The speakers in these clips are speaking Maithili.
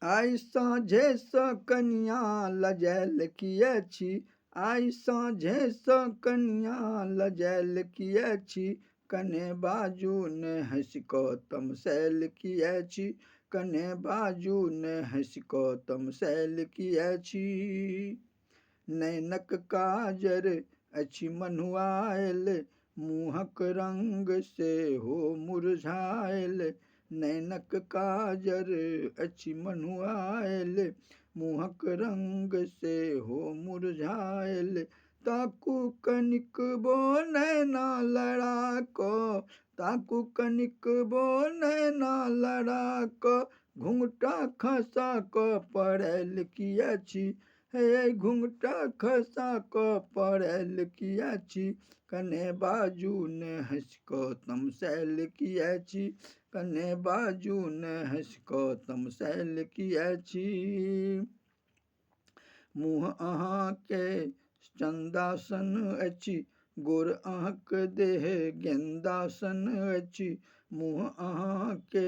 आइ साँझे सँ कनिया लजायल किया छी, आइ साँझे सँ कनिया लजायल किया छी, कने बाजू ने हँसि कऽ तमसायल किया छी, कने बाजू ने हँसि कऽ तमसायल किया छी। नैनक काजर अछि मन्हुआयल, मुँहक रंग सेहो मुरझायल, नैनक काजर अछि मन्हुआयल, मुँहक रंग सेहो मुरझायल। ताकू कनिक बो नैना लड़ा कऽ, ताकू कनिक बो नैना लड़ा कऽ, घुंघटा खसा कऽ पड़ायल किया छी, हे घुंघटा खसा कऽ पड़ायल किया छी, कने बाजू ने हँसि कऽ तमसायल किया छी, कने बाजू ने हँसि कऽ तमसायल किया छी। मुँह अहाँके चंदा सन अछि, गोर अहाँक देह गेंदा सन अछि, मुँह अहाँके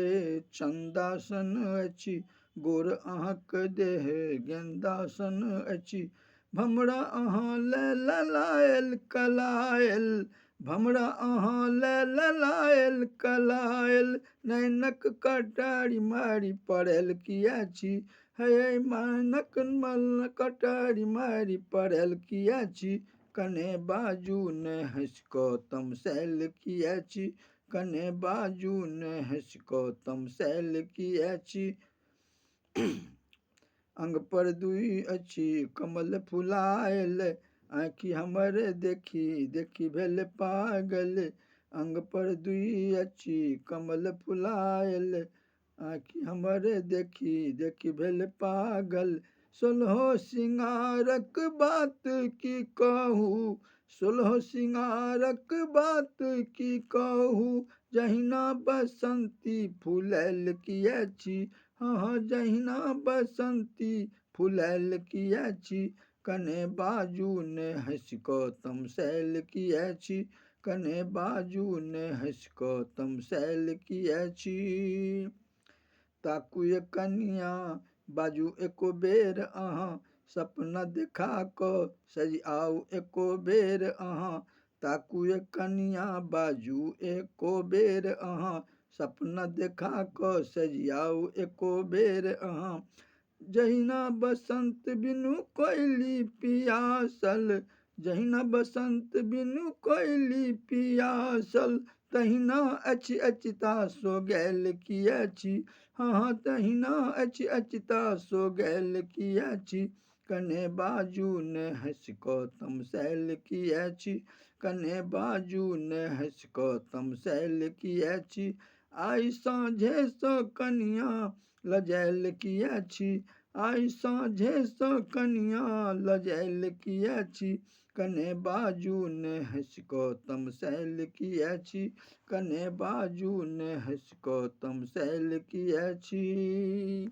चंदा सन अछि, गोर अहाँक देह गेंदा सन अछि, भमरा अहाँ ले ललायल कलायल, भमरा अहाँ ले ललायल कलायल, नैनक कटारी मारी पड़ायल किया छी, हे मानक मल कटारी मारी पड़ायल किया छी, कने बाजू ने हँसि कऽ तमसायल किया छी, कने बाजू ने हँसि कऽ तमसायल किया छी। अंग पर दुई अछि कमल फुलायल, आँखि हमर देखी देखी भेल पागल, अंग पर दुई अछि कमल फुलायल, आँखि हमर देखी देखी भेल पागल। सोलहो सिंगारक बात की कहू, सोलहो सिंगारक बात की कहू, जहिना बसंती फुलायल किया छी, हाँ जहिना बसंती फुलायल किया छी, कने बाजू ने हँसि कऽ तमसायल किया छी, कने बाजू ने हँसि कऽ तमसायल किया छी। ताकू ये कनिया बाजू एको बेर अहाँ, सपना देखा कऽ सजी आउ एको बेर अहाँ, ताकू ये कनिया बाजू एको बेर अहाँ, सपना देखा कऽ सजी आउ एको बेर अहाँ। जहिना बसंत बिनु कोयली पियासल, जहिना बसंत बिनु कोयली पियासल, तहिना अछि अचिता सो गैल किया छी, हाँ तहिना अछि अचिता सो गैल किया छी, कने बाजू ने हँसि कऽ तमसायल किया छी, कने बाजू ने हँसि कऽ तमसायल किया छी। आइ साँझे सँ कनिया लजायल किया छी, आइ साँझे सँ कनिया लजायल किया छी, कने बाजू ने हँसि कऽ तमसायल किया छी, कने बाजू ने हँसि कऽ तमसायल किया छी।